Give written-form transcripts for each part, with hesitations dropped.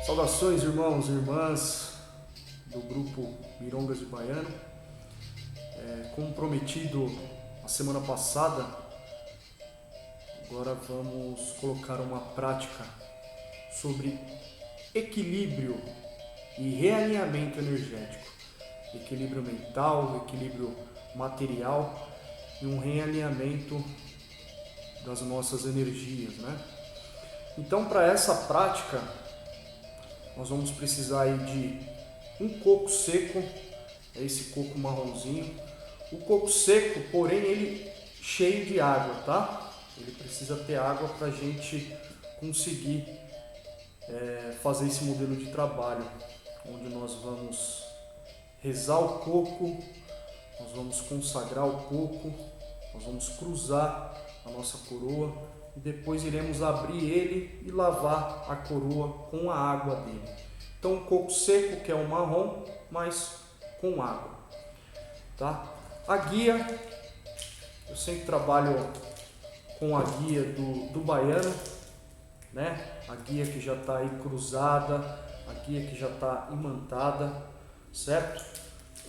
Saudações, irmãos e irmãs do grupo Mirongas de Baiano. Como prometido na semana passada, agora vamos colocar uma prática sobre equilíbrio e realinhamento energético. Equilíbrio mental, equilíbrio material e um realinhamento das nossas energias, né? Então, para essa prática, nós vamos precisar aí de um coco seco, é esse coco marronzinho. O coco seco, porém, ele cheio de água, tá? Ele precisa ter água para a gente conseguir fazer esse modelo de trabalho, onde nós vamos rezar o coco, nós vamos consagrar o coco, nós vamos cruzar a nossa coroa e depois iremos abrir ele e lavar a coroa com a água dele. Então, um coco seco, que é um marrom, mas com água, tá? A guia, eu sempre trabalho com a guia do baiano, né? A guia que já está aí cruzada, a guia que já está imantada, certo?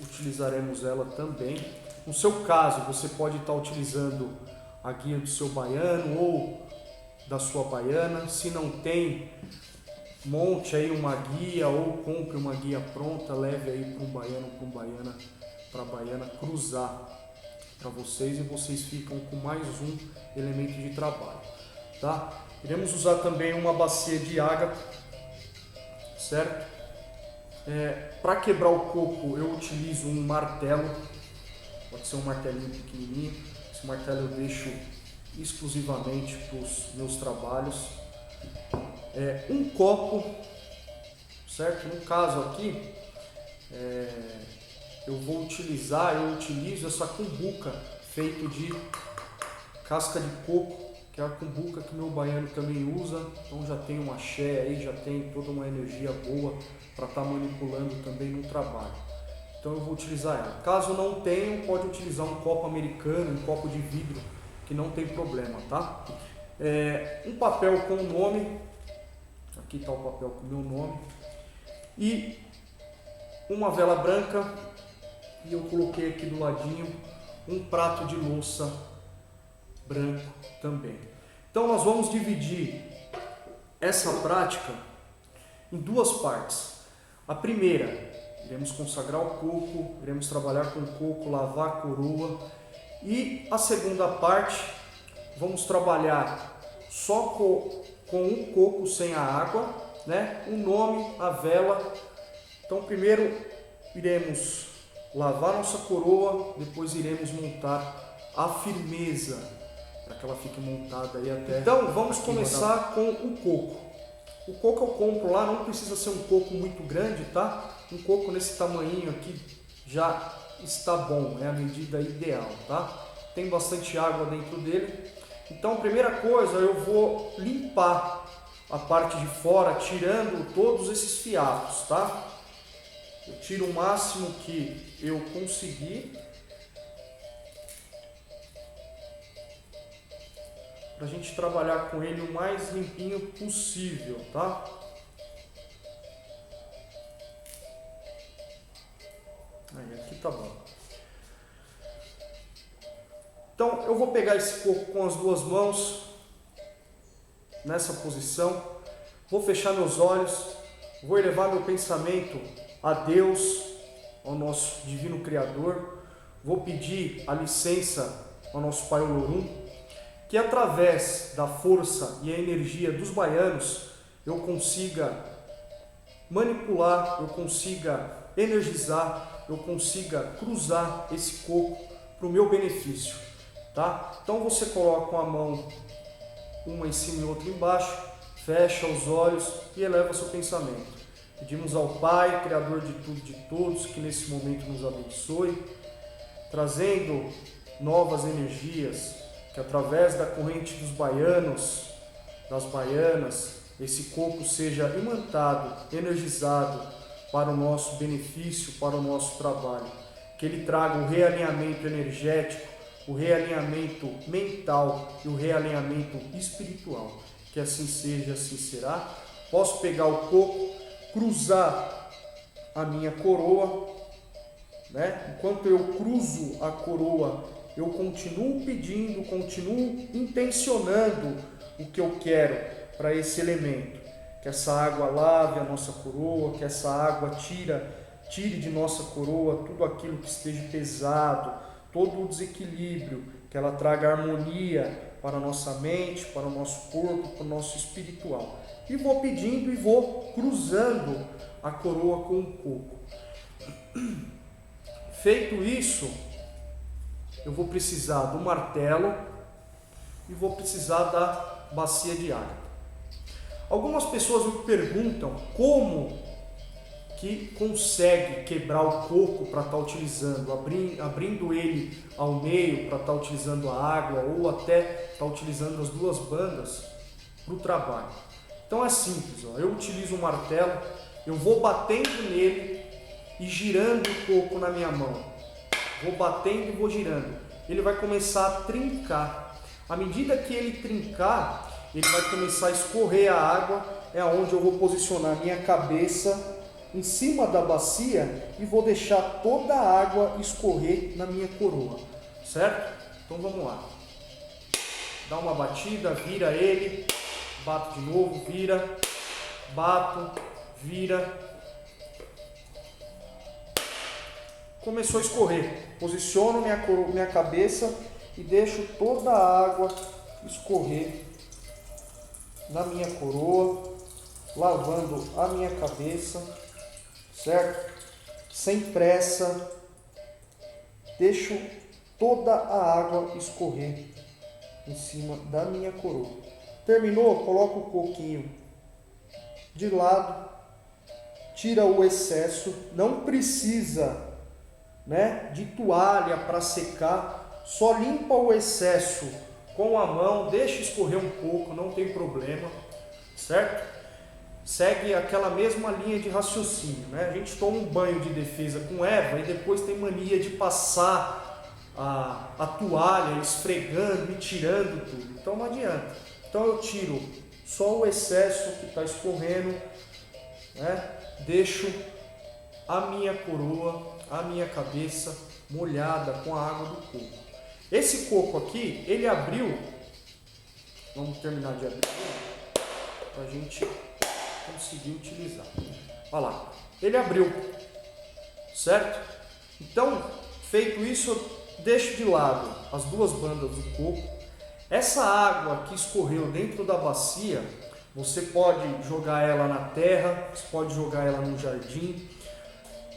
Utilizaremos ela também. No seu caso, você pode estar utilizando a guia do seu baiano ou da sua baiana. Se não tem, monte aí uma guia ou compre uma guia pronta, leve aí para um baiano, para a baiana cruzar para vocês e vocês ficam com mais um elemento de trabalho, tá? Iremos usar também uma bacia de ágata, certo? Para quebrar o coco eu utilizo um martelo, pode ser um martelinho pequenininho. Esse martelo eu deixo exclusivamente para os meus trabalhos. Um copo, certo? No caso aqui, eu utilizo essa cumbuca feita de casca de coco, que é a cumbuca que meu baiano também usa. Então já tem um axé aí, já tem toda uma energia boa para estar manipulando também no trabalho. Então eu vou utilizar ela. Caso não tenha, pode utilizar um copo americano, um copo de vidro, que não tem problema, tá? Um papel com o nome, aqui está o papel com o meu nome, e uma vela branca, e eu coloquei aqui do ladinho um prato de louça branco também. Então nós vamos dividir essa prática em duas partes. A primeira, iremos consagrar o coco, iremos trabalhar com o coco, lavar a coroa. E a segunda parte, vamos trabalhar só com um coco sem a água, né? O nome, a vela. Então primeiro iremos lavar nossa coroa, depois iremos montar a firmeza, para que ela fique montada aí até... Então vamos começar com o coco. O coco eu compro lá, não precisa ser um coco muito grande, tá? Um coco nesse tamanhinho aqui já está bom, é a medida ideal, tá? Tem bastante água dentro dele. Então, a primeira coisa, eu vou limpar a parte de fora, tirando todos esses fiapos, tá? Eu tiro o máximo que eu conseguir, para a gente trabalhar com ele o mais limpinho possível, tá? Aí, aqui tá bom. Então eu vou pegar esse coco com as duas mãos, nessa posição, vou fechar meus olhos, vou elevar meu pensamento a Deus, ao nosso divino Criador, vou pedir a licença ao nosso Pai Olorum, que através da força e a energia dos baianos eu consiga manipular, eu consiga energizar, eu consiga cruzar esse coco para o meu benefício, tá? Então você coloca a mão uma em cima e outra embaixo, fecha os olhos e eleva seu pensamento. Pedimos ao Pai, Criador de tudo e de todos, que nesse momento nos abençoe, trazendo novas energias, que através da corrente dos baianos, das baianas, esse coco seja imantado, energizado para o nosso benefício, para o nosso trabalho. Que ele traga o realinhamento energético, o realinhamento mental e o realinhamento espiritual. Que assim seja, assim será. Posso pegar o coco, cruzar a minha coroa, né? Enquanto eu cruzo a coroa, eu continuo pedindo, continuo intencionando o que eu quero para esse elemento. Que essa água lave a nossa coroa, que essa água tire de nossa coroa tudo aquilo que esteja pesado, todo o desequilíbrio, que ela traga harmonia para a nossa mente, para o nosso corpo, para o nosso espiritual. E vou pedindo e vou cruzando a coroa com o coco. Feito isso, eu vou precisar do martelo e vou precisar da bacia de água. Algumas pessoas me perguntam como que consegue quebrar o coco para estar utilizando, abrindo ele ao meio para estar utilizando a água ou até estar utilizando as duas bandas para o trabalho. Então é simples, ó. Eu utilizo um martelo, eu vou batendo nele e girando o coco na minha mão. Vou batendo e vou girando. Ele vai começar a trincar. À medida que ele trincar, ele vai começar a escorrer a água, é onde eu vou posicionar a minha cabeça em cima da bacia e vou deixar toda a água escorrer na minha coroa, certo? Então vamos lá. Dá uma batida, vira ele, bato de novo, vira, bato, vira. Começou a escorrer. Posiciono minha cabeça e deixo toda a água escorrer na minha coroa, lavando a minha cabeça, certo? Sem pressa, deixo toda a água escorrer em cima da minha coroa. Terminou? Coloco o coquinho de lado, tira o excesso, não precisa, né, de toalha para secar, só limpa o excesso com a mão, deixa escorrer um pouco, não tem problema, certo? Segue aquela mesma linha de raciocínio, né? A gente toma um banho de defesa com erva e depois tem mania de passar a toalha esfregando e tirando tudo, então não adianta. Então eu tiro só o excesso que está escorrendo, né? Deixo a minha coroa, a minha cabeça molhada com a água do coco. Esse coco aqui, ele abriu, vamos terminar de abrir para a gente conseguir utilizar. Olha lá, ele abriu, certo? Então, feito isso, eu deixo de lado as duas bandas do coco. Essa água que escorreu dentro da bacia, você pode jogar ela na terra, você pode jogar ela no jardim.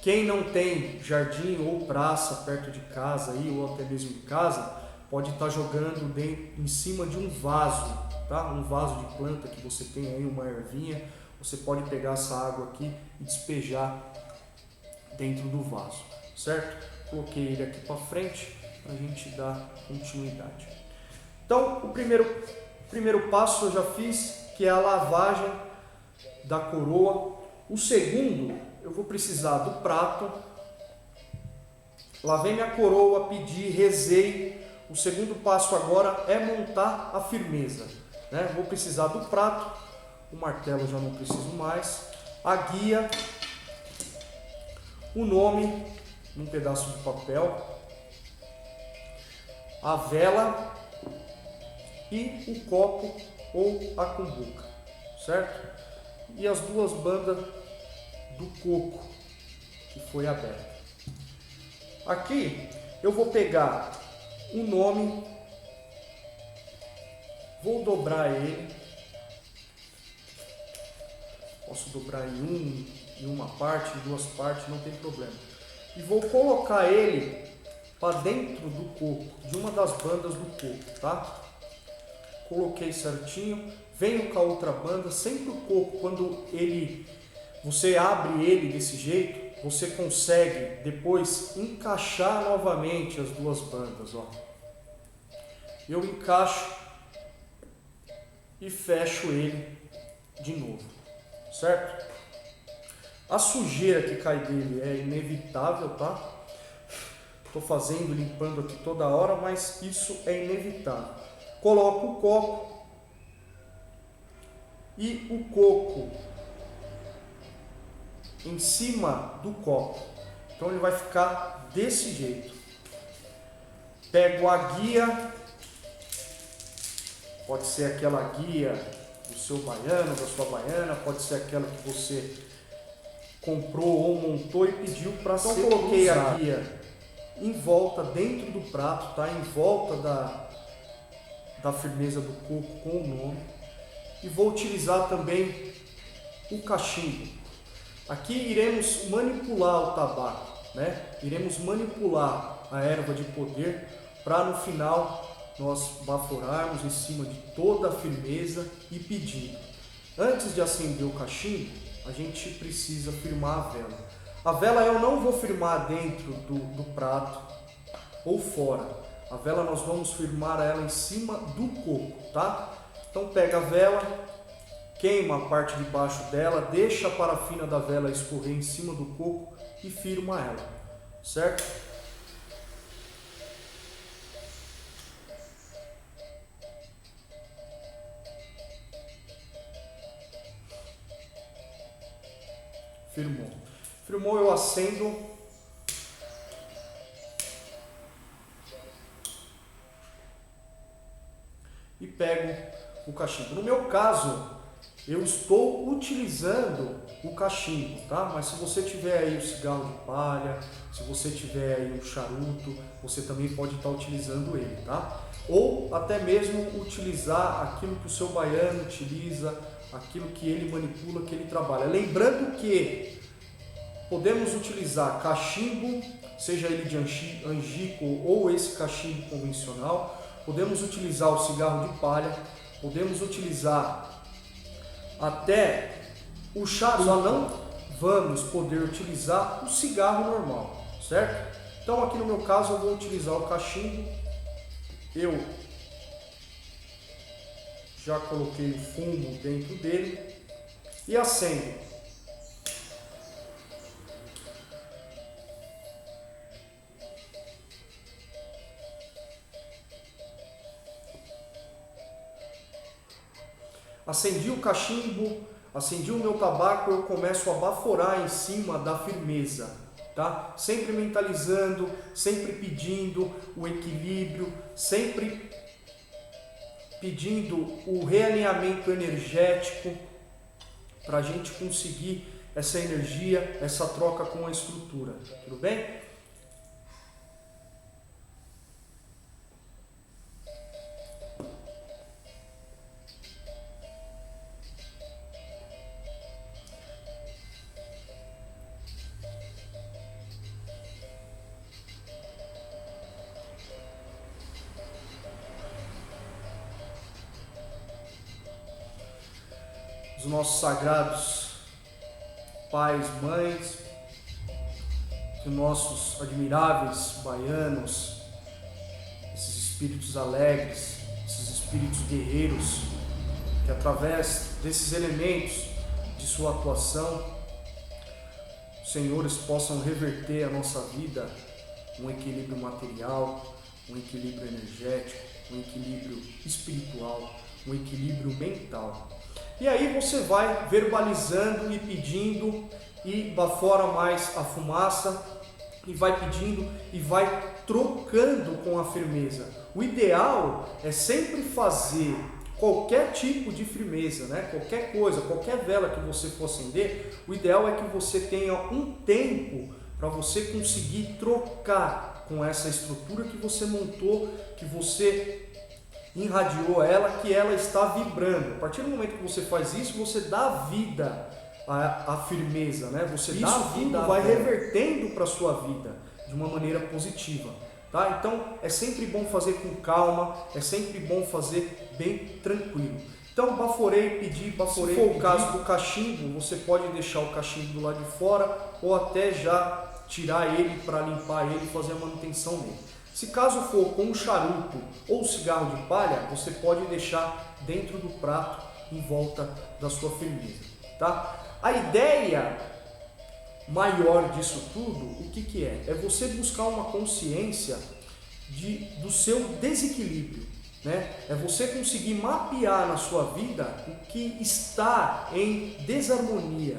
Quem não tem jardim ou praça perto de casa aí, ou até mesmo em casa, pode estar jogando em cima de um vaso, tá? Um vaso de planta que você tem aí, uma ervinha. Você pode pegar essa água aqui e despejar dentro do vaso, certo? Coloquei ele aqui para frente para a gente dar continuidade. Então, o primeiro passo eu já fiz, que é a lavagem da coroa. O segundo, eu vou precisar do prato. Lavei minha coroa, pedi, rezei. O segundo passo agora é montar a firmeza, né? Vou precisar do prato, o martelo já não preciso mais, a guia, o nome num pedaço de papel, a vela e o copo ou a cumbuca, certo? E as duas bandas do coco que foi aberta. Aqui eu vou pegar o nome, vou dobrar ele, posso dobrar em uma parte, em duas partes, não tem problema. E vou colocar ele para dentro do coco, de uma das bandas do coco, tá? Coloquei certinho, venho com a outra banda, sempre o coco, quando você abre ele desse jeito, você consegue depois encaixar novamente as duas bandas, ó. Eu encaixo e fecho ele de novo, certo? A sujeira que cai dele é inevitável, tá? Estou fazendo, limpando aqui toda hora, mas isso é inevitável. Coloco o copo e o coco em cima do copo. Então ele vai ficar desse jeito. Pego a guia, pode ser aquela guia do seu baiano, da sua baiana, pode ser aquela que você comprou ou montou e pediu para ser usada. Então coloquei a guia em volta, dentro do prato, tá? Em volta da firmeza do coco com o nome. E vou utilizar também o cachimbo. Aqui iremos manipular o tabaco, né? Iremos manipular a erva de poder para no final nós baforarmos em cima de toda a firmeza e pedindo. Antes de acender o cachimbo, a gente precisa firmar a vela. A vela eu não vou firmar dentro do prato ou fora. A vela nós vamos firmar ela em cima do coco, tá? Então pega a vela, queima a parte de baixo dela, deixa a parafina da vela escorrer em cima do coco e firma ela, certo? Firmou. Firmou, eu acendo. E pego o cachimbo. No meu caso, eu estou utilizando o cachimbo, tá? Mas se você tiver aí o cigarro de palha, se você tiver aí um charuto, você também pode estar utilizando ele, tá? Ou até mesmo utilizar aquilo que o seu baiano utiliza, aquilo que ele manipula, que ele trabalha. Lembrando que podemos utilizar cachimbo, seja ele de angico ou esse cachimbo convencional. Podemos utilizar o cigarro de palha, podemos utilizar até o charuto. Só não vamos poder utilizar o cigarro normal, certo? Então aqui no meu caso eu vou utilizar o cachimbo. Eu já coloquei o fumo dentro dele e acendo. Acendi o cachimbo, acendi o meu tabaco, eu começo a baforar em cima da firmeza, tá? Sempre mentalizando, sempre pedindo o equilíbrio, sempre pedindo o realinhamento energético para a gente conseguir essa energia, essa troca com a estrutura, tudo bem? Os nossos sagrados pais, mães, que os nossos admiráveis baianos, esses espíritos alegres, esses espíritos guerreiros, que através desses elementos de sua atuação, os senhores possam reverter a nossa vida, um equilíbrio material, um equilíbrio energético, um equilíbrio espiritual, um equilíbrio mental. E aí você vai verbalizando e pedindo e bafora mais a fumaça e vai pedindo e vai trocando com a firmeza. O ideal é sempre fazer qualquer tipo de firmeza, né? Qualquer coisa, qualquer vela que você for acender, o ideal é que você tenha um tempo para você conseguir trocar com essa estrutura que você montou, que você irradiou ela, que ela está vibrando. A partir do momento que você faz isso, você dá vida à firmeza, né? Você dá vida, vai revertendo para a sua vida de uma maneira positiva, tá? Então é sempre bom fazer com calma, é sempre bom fazer bem tranquilo. Então baforei, pedi, baforei. Se for o caso do cachimbo, você pode deixar o cachimbo do lado de fora ou até já tirar ele para limpar ele e fazer a manutenção dele. Se caso for com um charuto ou cigarro de palha, você pode deixar dentro do prato em volta da sua firmeza, tá? A ideia maior disso tudo, o que é? É você buscar uma consciência do seu desequilíbrio, né? É você conseguir mapear na sua vida o que está em desarmonia,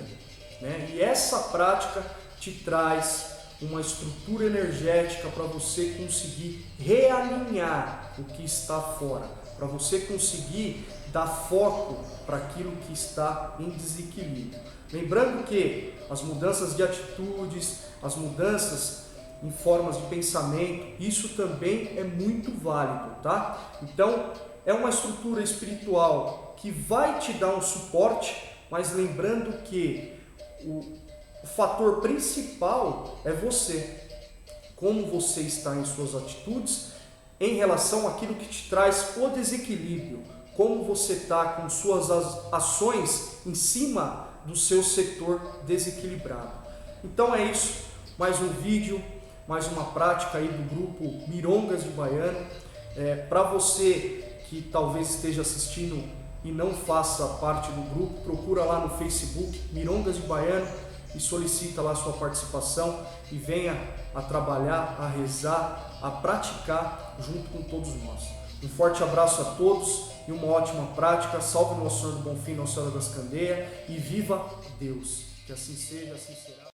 né? E essa prática te traz uma estrutura energética para você conseguir realinhar o que está fora, para você conseguir dar foco para aquilo que está em desequilíbrio. Lembrando que as mudanças de atitudes, as mudanças em formas de pensamento, isso também é muito válido, tá? Então, é uma estrutura espiritual que vai te dar um suporte, mas lembrando que o fator principal é você. Como você está em suas atitudes em relação àquilo que te traz o desequilíbrio. Como você está com suas ações em cima do seu setor desequilibrado. Então é isso, mais um vídeo, mais uma prática aí do grupo Mirongas de Baiano. Para você que talvez esteja assistindo e não faça parte do grupo, procura lá no Facebook Mirongas de Baiano e solicita lá a sua participação e venha a trabalhar, a rezar, a praticar junto com todos nós. Um forte abraço a todos e uma ótima prática. Salve Nosso Senhor do Bonfim, Nossa Senhora das Candeias, e viva Deus. Que assim seja, assim será.